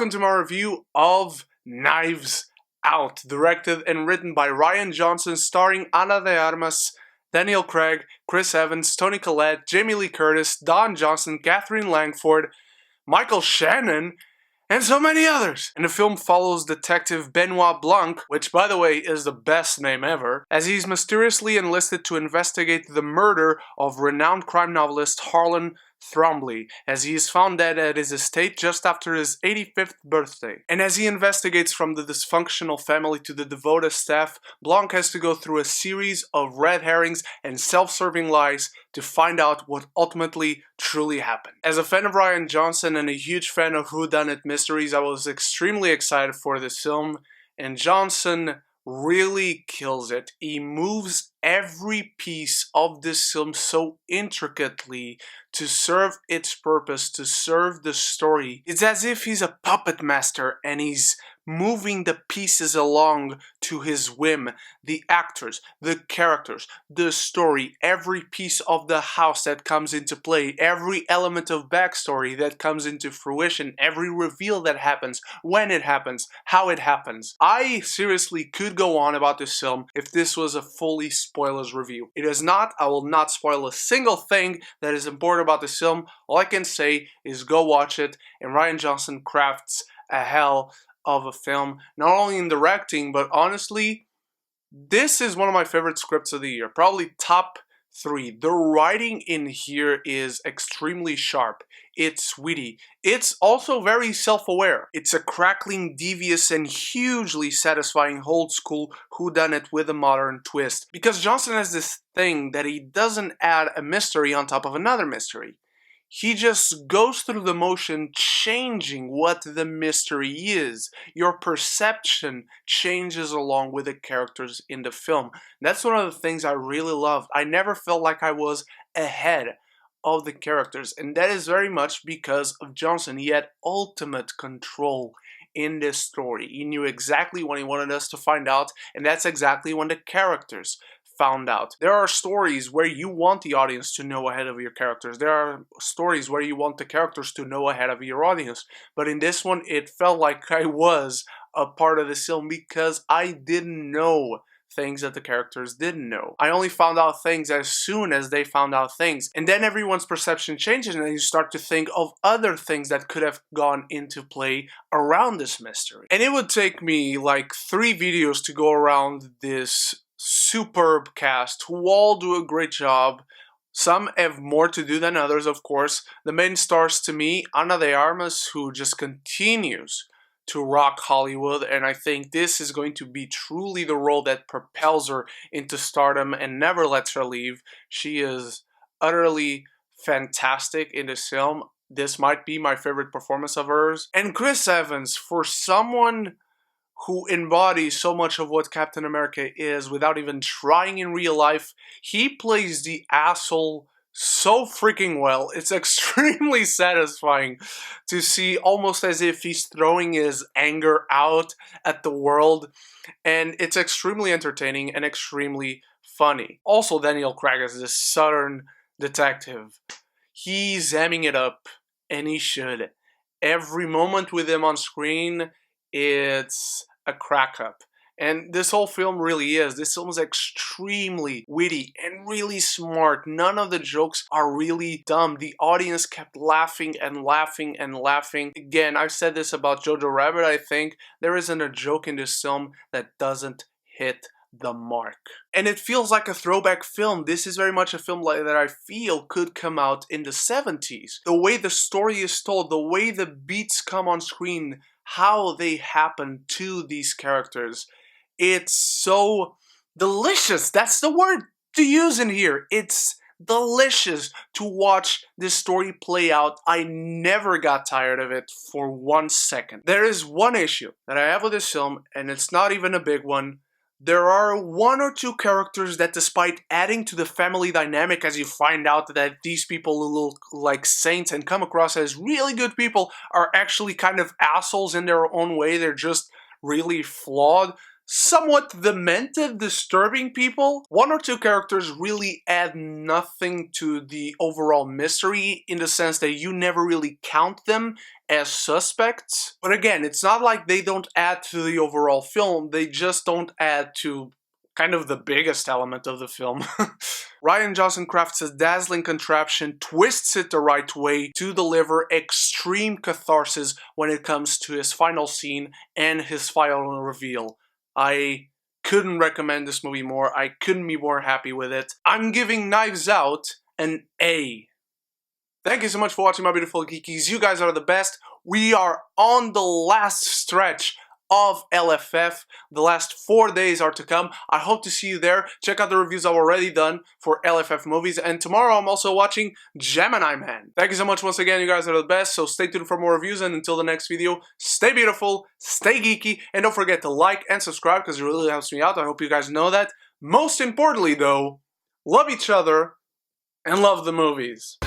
welcome to my review of Knives Out, directed and written by Rian Johnson, starring Ana de Armas, Daniel Craig, Chris Evans, Toni Collette, Jamie Lee Curtis, Don Johnson, Katherine Langford, Michael Shannon, and so many others. And the film follows Detective Benoit Blanc, which by the way is the best name ever, as he's mysteriously enlisted to investigate the murder of renowned crime novelist Harlan Thrombly, as he is found dead at his estate just after his 85th birthday. And as he investigates from the dysfunctional family to the devoted staff, Blanc has to go through a series of red herrings and self-serving lies to find out what ultimately truly happened. As a fan of Rian Johnson and a huge fan of whodunit mysteries, I was extremely excited for this film, and Johnson really kills it. He moves every piece of this film so intricately to serve its purpose, to serve the story. It's as if he's a puppet master and he's moving the pieces along to his whim. The actors, the characters, the story, every piece of the house that comes into play, every element of backstory that comes into fruition, every reveal that happens, when it happens, how it happens. I seriously could go on about this film if this was a fully spoilers review. It is not. I will not spoil a single thing that is important about this film. All I can say is go watch it, and Rian Johnson crafts a hell of a film, not only in directing, but honestly, this is one of my favorite scripts of the year, probably top 3. The writing in here is extremely sharp. It's witty. It's also very self-aware. It's a crackling, devious, and hugely satisfying old school whodunit with a modern twist. Because Johnson has this thing that he doesn't add a mystery on top of another mystery. He just goes through the motion changing what the mystery is. Your perception changes along with the characters in the film. That's one of the things I really loved. I never felt like I was ahead of the characters, and that is very much because of Johnson. He had ultimate control in this story. He knew exactly what he wanted us to find out, and that's exactly when the characters found out. There are stories where you want the audience to know ahead of your characters. There are stories where you want the characters to know ahead of your audience. But in this one, it felt like I was a part of the film because I didn't know things that the characters didn't know. I only found out things as soon as they found out things. And then everyone's perception changes and then you start to think of other things that could have gone into play around this mystery. And it would take me like 3 videos to go around this superb cast who all do a great job. Some have more to do than others, of course. The main stars to me, Ana de Armas, who just continues to rock Hollywood, and I think this is going to be truly the role that propels her into stardom and never lets her leave. She is utterly fantastic in this film. This might be my favorite performance of hers. And Chris Evans, for someone who embodies so much of what Captain America is without even trying in real life, he plays the asshole so freaking well. It's extremely satisfying to see, almost as if he's throwing his anger out at the world, and it's extremely entertaining and extremely funny. Also, Daniel Craig as this southern detective. He's hamming it up, and he should. Every moment with him on screen, it's a crack up. And this whole film really is. This film is extremely witty and really smart. None of the jokes are really dumb. The audience kept laughing and laughing and laughing. Again, I've said this about Jojo Rabbit, I think. There isn't a joke in this film that doesn't hit the mark. And it feels like a throwback film. This is very much a film that I feel could come out in the 70s. The way the story is told, the way the beats come on screen, how they happen to these characters. It's so delicious. That's the word to use in here. It's delicious to watch this story play out. I never got tired of it for 1 second. There is one issue that I have with this film, and it's not even a big one. There are 1 or 2 characters that, despite adding to the family dynamic as you find out that these people who look like saints and come across as really good people, are actually kind of assholes in their own way. They're just really flawed. somewhat demented, disturbing people. One or two characters really add nothing to the overall mystery in the sense that you never really count them as suspects. But again, it's not like they don't add to the overall film, they just don't add to kind of the biggest element of the film. Rian Johnson crafts a dazzling contraption, twists it the right way to deliver extreme catharsis when it comes to his final scene and his final reveal. I couldn't recommend this movie more. I couldn't be more happy with it. I'm giving Knives Out an A. Thank you so much for watching, my beautiful geekies. You guys are the best. We are on the last stretch of LFF. The last 4 days are to come. I hope to see you there. Check out the reviews I've already done for LFF movies. And tomorrow I'm also watching Gemini Man. Thank you so much once again. You guys are the best. So stay tuned for more reviews. And until the next video, stay beautiful, stay geeky, and don't forget to like and subscribe because it really helps me out. I hope you guys know that. Most importantly though, love each other and love the movies.